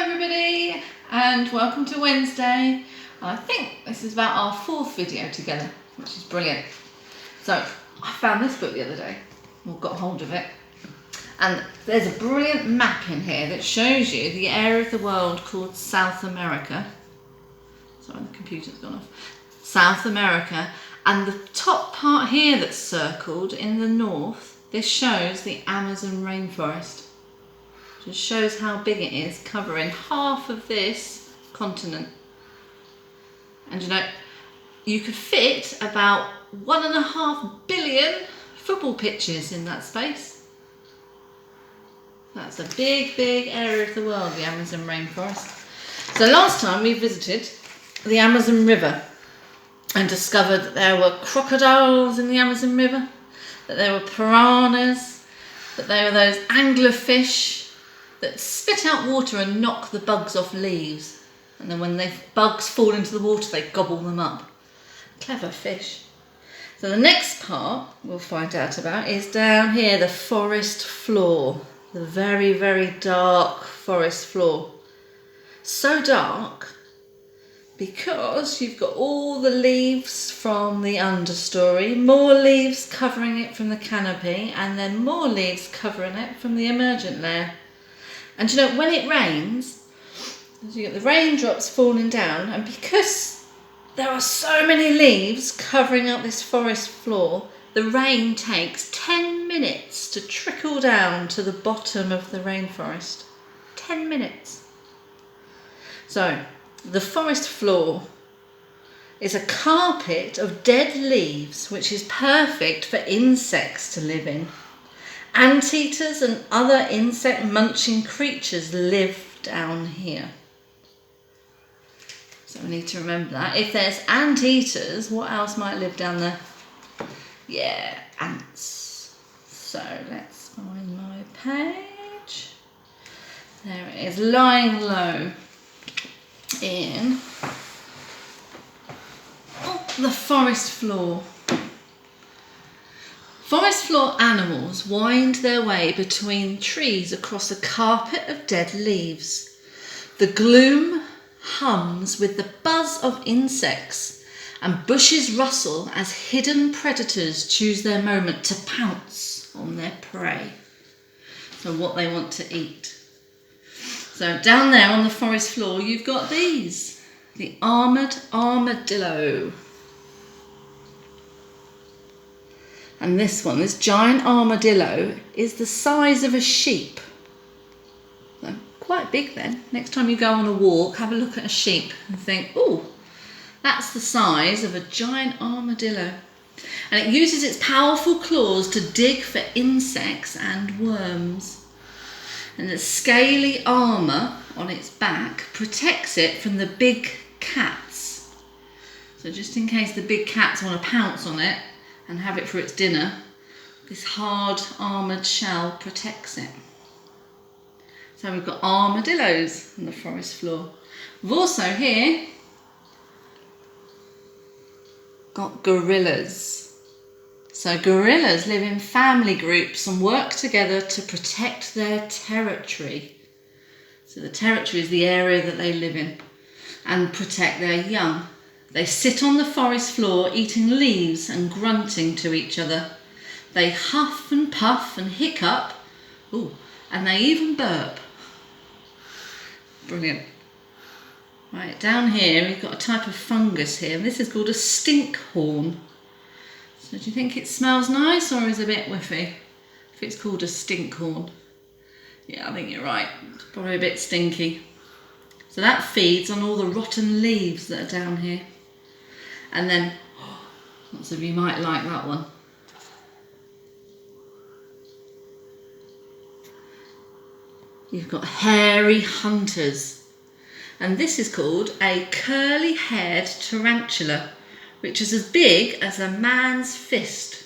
everybody and welcome to Wednesday. I think this is about our fourth video together, which is brilliant. So I found this book the other day, or got hold of it, and there's a brilliant map in here that shows you the area of the world called South America. Sorry, the computer's gone off. South America, and the top part here that's circled in the north, this shows the Amazon rainforest. Just shows how big it is, covering half of this continent. And you know, you could fit about 1.5 billion football pitches in that space. That's a big, big area of the world, the Amazon rainforest. So last time we visited the Amazon River and discovered that there were crocodiles in the Amazon River, that there were piranhas, that there were those anglerfish that spit out water and knock the bugs off leaves. And then when the bugs fall into the water, they gobble them up. Clever fish. So the next part we'll find out about is down here, the forest floor. The very, very dark forest floor. So dark because you've got all the leaves from the understory, more leaves covering it from the canopy, and then more leaves covering it from the emergent layer. And you know, when it rains, you get the raindrops falling down, and because there are so many leaves covering up this forest floor, the rain takes 10 minutes to trickle down to the bottom of the rainforest. 10 minutes. So, the forest floor is a carpet of dead leaves, which is perfect for insects to live in. Anteaters and other insect munching creatures live down here. So we need to remember that. If there's anteaters, what else might live down there? Yeah, ants. So let's find my page. There it is, lying low in the forest floor. Forest floor animals wind their way between trees across a carpet of dead leaves. The gloom hums with the buzz of insects, and bushes rustle as hidden predators choose their moment to pounce on their prey. So what they want to eat. So down there on the forest floor you've got these, the armoured armadillo. And this one, this giant armadillo, is the size of a sheep. So quite big then. Next time you go on a walk, have a look at a sheep and think, oh, that's the size of a giant armadillo. And it uses its powerful claws to dig for insects and worms. And the scaly armour on its back protects it from the big cats. So just in case the big cats want to pounce on it and have it for its dinner, this hard armoured shell protects it. So we've got armadillos on the forest floor. We've also here got gorillas. So gorillas live in family groups and work together to protect their territory. So the territory is the area that they live in, and protect their young. They sit on the forest floor eating leaves and grunting to each other. They huff and puff and hiccup, and they even burp. Brilliant. Right, down here we've got a type of fungus here, and this is called a stinkhorn. So do you think it smells nice or is it a bit whiffy? If it's called a stinkhorn. Yeah, I think you're right. It's probably a bit stinky. So that feeds on all the rotten leaves that are down here. And then, lots of you might like that one. You've got hairy hunters. And this is called a curly-haired tarantula, which is as big as a man's fist.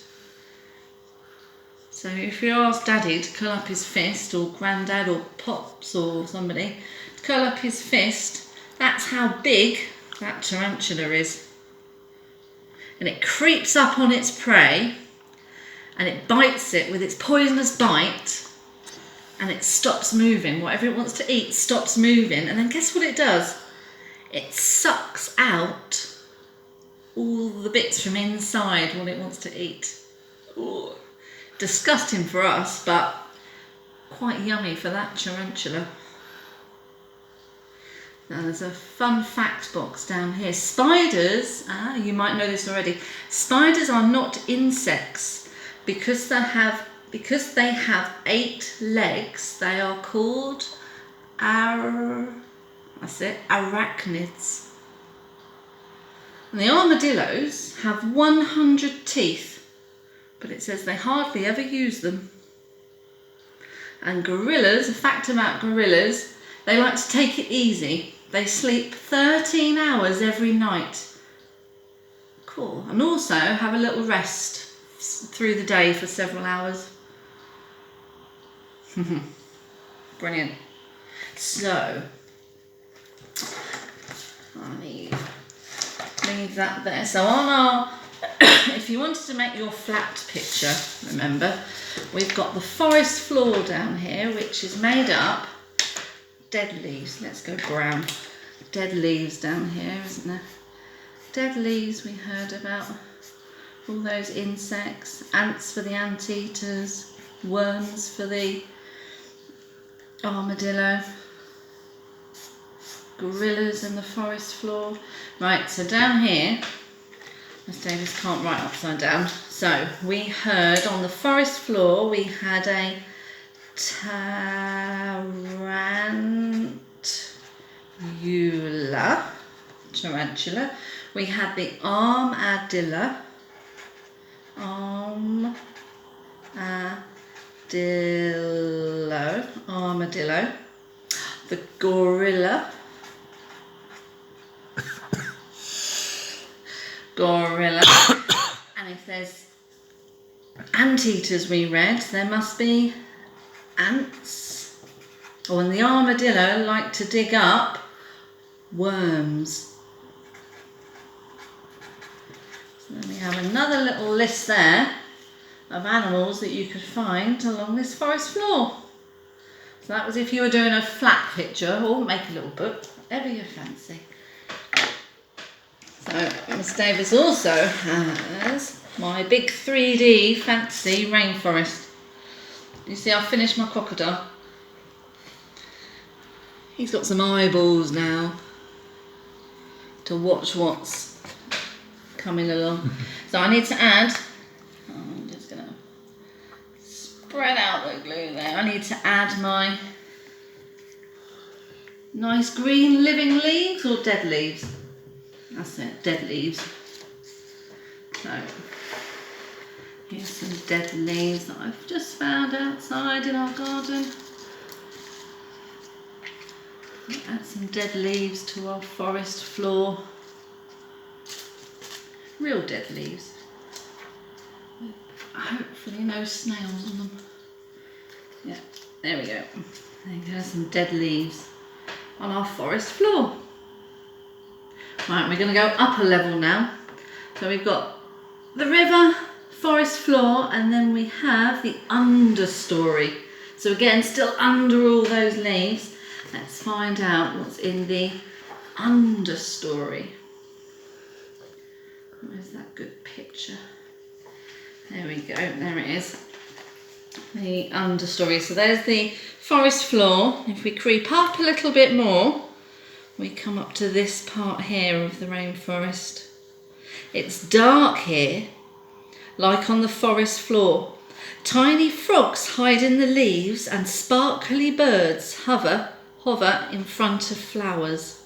So if you ask Daddy to curl up his fist, or Grandad or Pops or somebody to curl up his fist, that's how big that tarantula is. And it creeps up on its prey and it bites it with its poisonous bite and it stops moving. Whatever it wants to eat stops moving, and then guess what it does? It sucks out all the bits from inside what it wants to eat. Ooh. Disgusting for us, but quite yummy for that tarantula. Now there's a fun fact box down here. Spiders, you might know this already, spiders are not insects because they have 8 legs. They are called arachnids. And the armadillos have 100 teeth, but it says they hardly ever use them. And gorillas, a fact about gorillas, they like to take it easy. They sleep 13 hours every night. Cool. And also have a little rest through the day for several hours. Brilliant. So, I'll leave that there. So on our, if you wanted to make your flat picture, remember, we've got the forest floor down here, which is made up, dead leaves, let's go brown, dead leaves down here, isn't there? Dead leaves, we heard about all those insects, ants for the anteaters, worms for the armadillo, gorillas in the forest floor. Right, so down here, Miss Davis can't write upside down. So we heard on the forest floor we had a tarantula. We had the armadillo, the gorilla, and if there's anteaters we read, there must be ants. Oh, and the armadillo like to dig up worms. So then we have another little list there of animals that you could find along this forest floor. So that was if you were doing a flat picture, or make a little book, whatever you fancy. So Miss Davis also has my big 3D fancy rainforest. You see, I've finished my crocodile. He's got some eyeballs now to watch what's coming along. So I need to add, I'm just going to spread out the glue there. I need to add my nice green living leaves, or dead leaves. That's it, dead leaves. So here's some dead leaves that I've just found outside in our garden. Add some dead leaves to our forest floor. Real dead leaves. Hopefully no snails on them. Yeah, there we go. There you go, some dead leaves on our forest floor. Right, we're going to go up a level now. So we've got the river, forest floor, and then we have the understory. So again, still under all those leaves. Let's find out what's in the understory. Where's that good picture? There we go, there it is. The understory. So there's the forest floor. If we creep up a little bit more, we come up to this part here of the rainforest. It's dark here, like on the forest floor. Tiny frogs hide in the leaves and sparkly birds hover in front of flowers.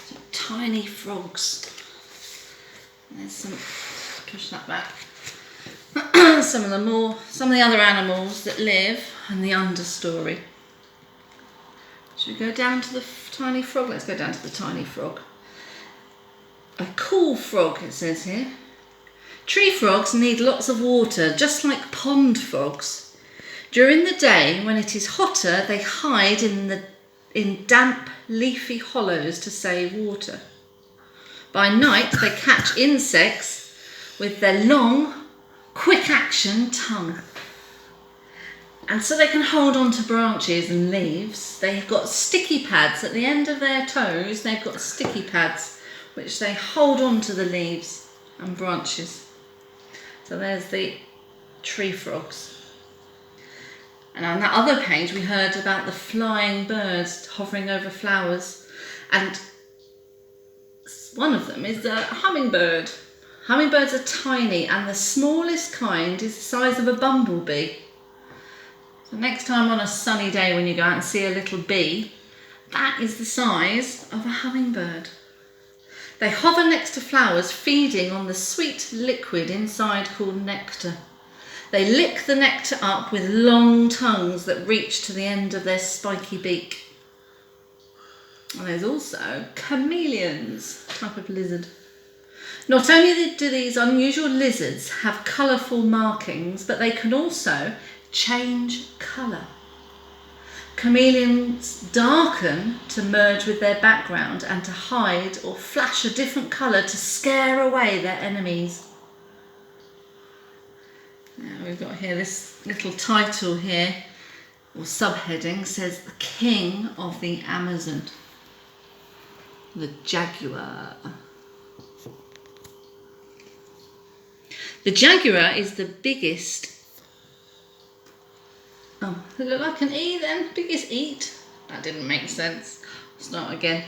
So, tiny frogs. There's some, push that back. some of the other animals that live in the understory. Should we go down to the tiny frog? Let's go down to the tiny frog. A cool frog, it says here. Tree frogs need lots of water, just like pond frogs. During the day, when it is hotter, they hide in damp, leafy hollows to save water. By night, they catch insects with their long, quick-action tongue. And so they can hold on to branches and leaves. They've got sticky pads at the end of their toes. They've got sticky pads which they hold on to the leaves and branches. So there's the tree frogs. And on that other page we heard about the flying birds hovering over flowers, and one of them is a hummingbird. Hummingbirds are tiny, and the smallest kind is the size of a bumblebee. So next time on a sunny day when you go out and see a little bee, that is the size of a hummingbird. They hover next to flowers, feeding on the sweet liquid inside called nectar. They lick the nectar up with long tongues that reach to the end of their spiky beak. And there's also chameleons, type of lizard. Not only do these unusual lizards have colourful markings, but they can also change colour. Chameleons darken to merge with their background and to hide or flash a different colour to scare away their enemies. Now we've got here this little title here, or subheading, says the King of the Amazon, the jaguar. The jaguar is the biggest. Oh, it looked like an E then? Biggest eat? That didn't make sense. Start again.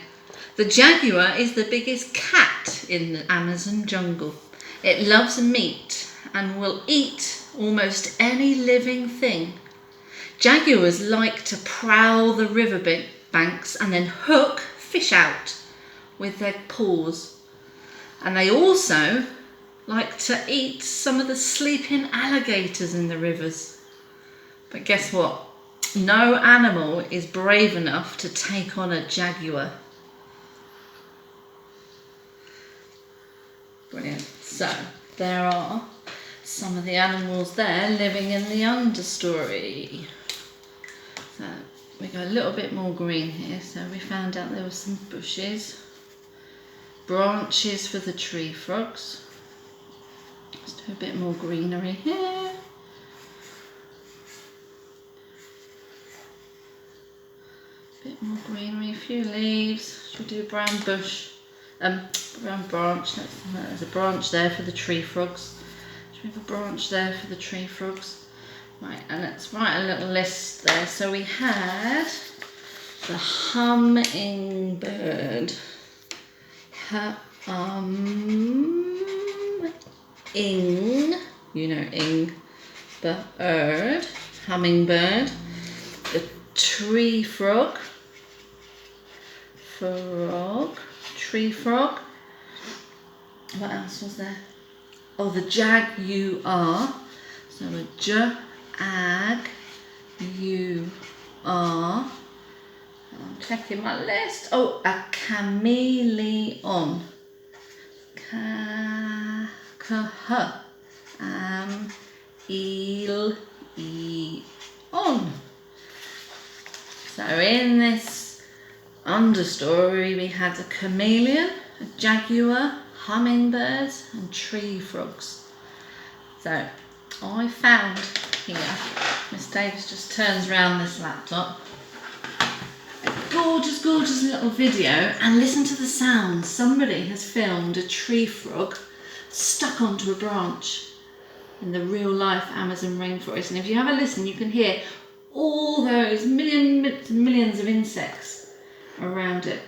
The jaguar is the biggest cat in the Amazon jungle. It loves meat and will eat almost any living thing. Jaguars like to prowl the river banks and then hook fish out with their paws. And they also like to eat some of the sleeping alligators in the rivers. But guess what? No animal is brave enough to take on a jaguar. Brilliant. So there are some of the animals there living in the understory. So we got a little bit more green here. So we found out there were some bushes, branches for the tree frogs. Let's do a bit more greenery here. Bit more greenery, a few leaves. Should we do a brown bush? Brown branch. There's a branch there for the tree frogs. Should we have a branch there for the tree frogs? Right, and let's write a little list there. So we had the hummingbird. Bird, hummingbird, the tree frog, tree frog. What else was there? Oh, the jaguar. So a jaguar. I'm checking my list. Oh, a chameleon. On. So in this understory we had a chameleon, a jaguar, hummingbirds and tree frogs. So I found here, Miss Davis just turns around this laptop, a gorgeous little video, and listen to the sounds. Somebody has filmed a tree frog stuck onto a branch in the real life Amazon rainforest, and if you have a listen you can hear all those millions of insects around it.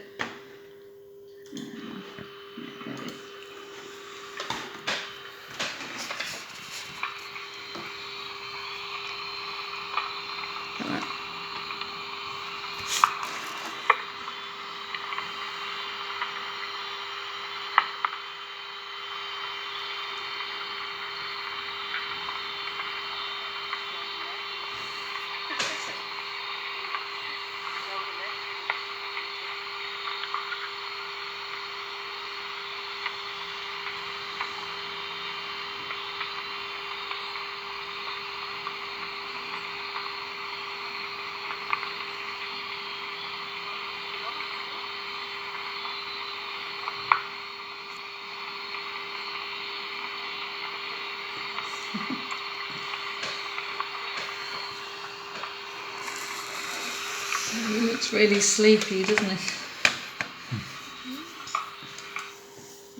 Really sleepy, doesn't he?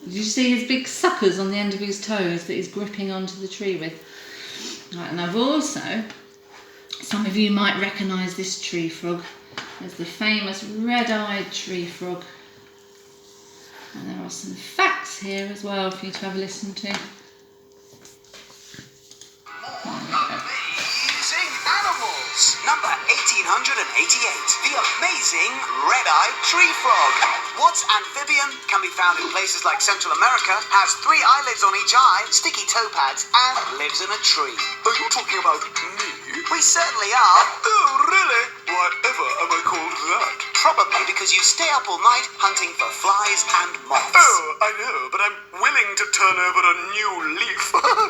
Did you see his big suckers on the end of his toes that he's gripping onto the tree with? Right, and I've also, some of you might recognise this tree frog as the famous red-eyed tree frog. And there are some facts here as well for you to have a listen to. Amazing animals! Number 1888, the amazing red-eyed tree frog. What's amphibian, can be found in places like Central America, has 3 eyelids on each eye, sticky toe pads, and lives in a tree. Are you talking about me? We certainly are. Oh, really? Whatever am I called that? Probably because you stay up all night hunting for flies and moths. Oh, I know, but I'm willing to turn over a new leaf.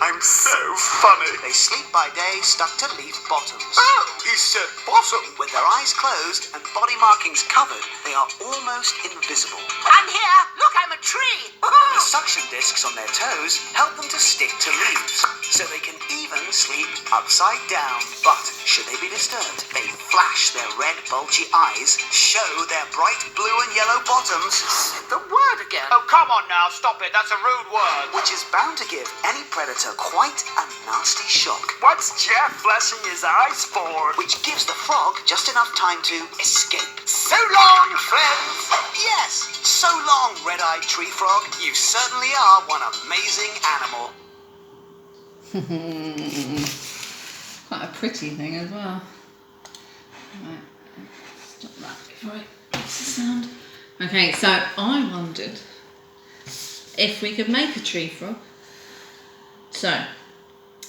I'm so funny. They sleep by day stuck to leaf bottoms. Oh, he said bottom. With their eyes closed and body markings covered, they are almost invisible. I'm here. Look, I'm a tree. The suction discs on their toes help them to stick to leaves, so they can even sleep upside down. But should they be disturbed, they flash their red, bulgy eyes, show their bright blue and yellow bottoms. The word again. Oh, come on now, stop it. That's a rude word. Which is bound to give any predator quite a nasty shock. What's Jeff flashing his eyes for? Which gives the frog just enough time to escape. So long, friends. Yes, so long, red-eyed tree frog. You certainly are one amazing animal. Quite a pretty thing as well. Right, stop that before it makes a sound. Okay, so I wondered if we could make a tree frog. So,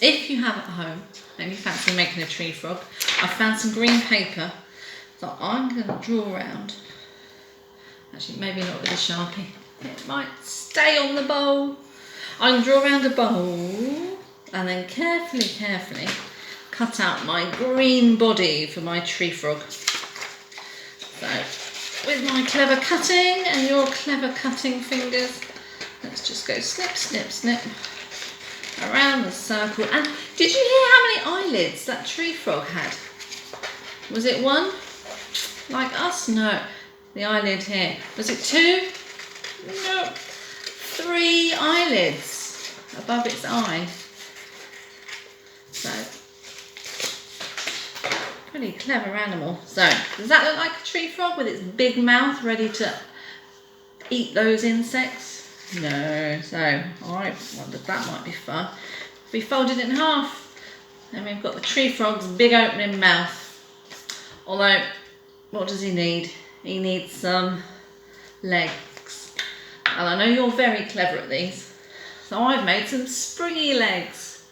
if you have at home and you fancy making a tree frog, I've found some green paper that I'm going to draw around. Actually, maybe not with a Sharpie. It might stay on the bowl. I'm going to draw around a bowl and then carefully cut out my green body for my tree frog. So, with my clever cutting and your clever cutting fingers, let's just go snip, snip, snip around the circle. And did you hear how many eyelids that tree frog had? Was it 1? Like us? No. The eyelid here. Was it 2? No. 3 eyelids above its eye. So, pretty clever animal. So, does that look like a tree frog with its big mouth ready to eat those insects? No. So, I wondered that might be fun. If we fold it in half, then we've got the tree frog's big opening mouth. Although, what does he need? He needs some legs. And I know you're very clever at these, so I've made some springy legs,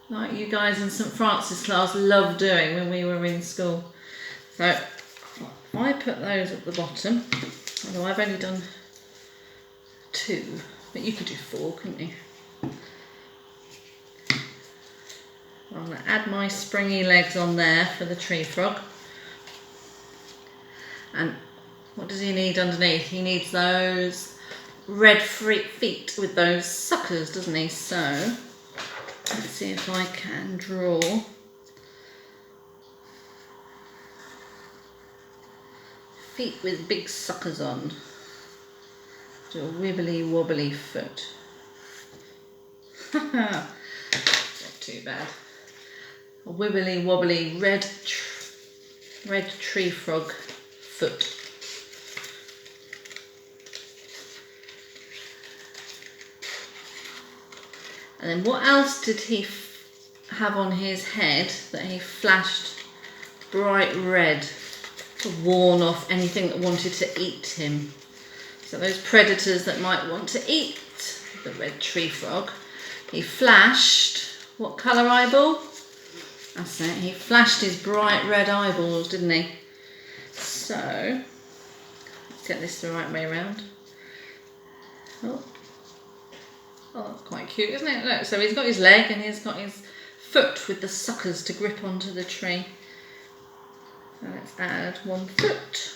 like you guys in St Francis class loved doing when we were in school. So I put those at the bottom, although I've only done 2, but you could do 4, couldn't you? I'm going to add my springy legs on there for the tree frog. And what does he need underneath? He needs those red feet with those suckers, doesn't he? So, let's see if I can draw feet with big suckers on. Do a wibbly wobbly foot. Not too bad. A wibbly wobbly red tree frog foot. And then what else did he have on his head that he flashed bright red to warn off anything that wanted to eat him? So those predators that might want to eat the red tree frog, he flashed what colour eyeball? That's it, he flashed his bright red eyeballs, didn't he? So, let's get this the right way around. Oh, that's quite cute, isn't it? Look, so he's got his leg and he's got his foot with the suckers to grip onto the tree. So let's add 1 foot.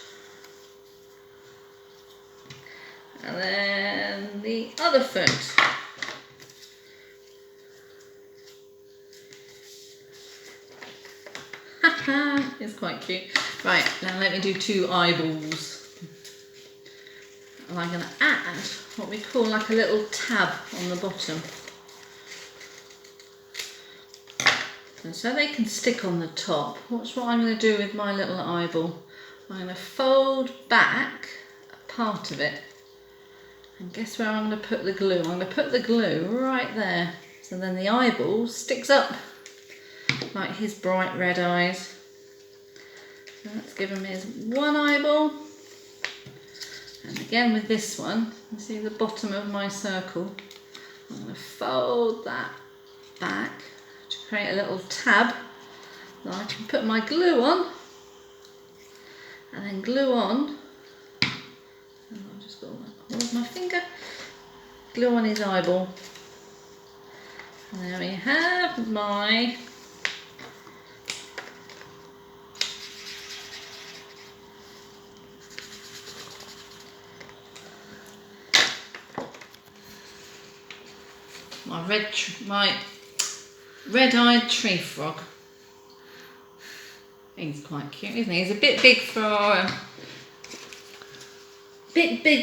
And then the other foot. Haha, it's quite cute. Right, now let me do 2 eyeballs. And I'm going to add what we call like a little tab on the bottom. And so they can stick on the top. Watch what I'm going to do with my little eyeball. I'm going to fold back a part of it. And guess where I'm going to put the glue? I'm going to put the glue right there. So then the eyeball sticks up like his bright red eyes. So that's given me his one eyeball. And again with this one, you see the bottom of my circle. I'm going to fold that back to create a little tab that I can put my glue on. And then glue on. And I'll just go with my finger. Glue on his eyeball. And there we have my my red-eyed tree frog. He's quite cute, isn't he? He's a bit big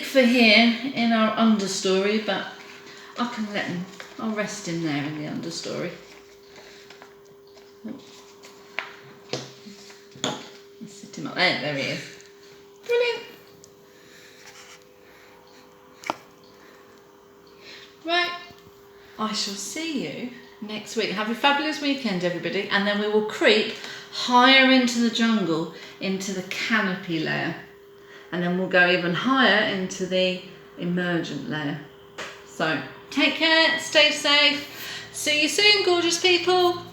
for here in our understory, but I can let him. I'll rest him there in the understory. Let's sit him up there. There he is. Brilliant. Right. I shall see you next week. Have a fabulous weekend, everybody, and then we will creep higher into the jungle, into the canopy layer, and then we'll go even higher into the emergent layer. So take care, stay safe, see you soon, gorgeous people.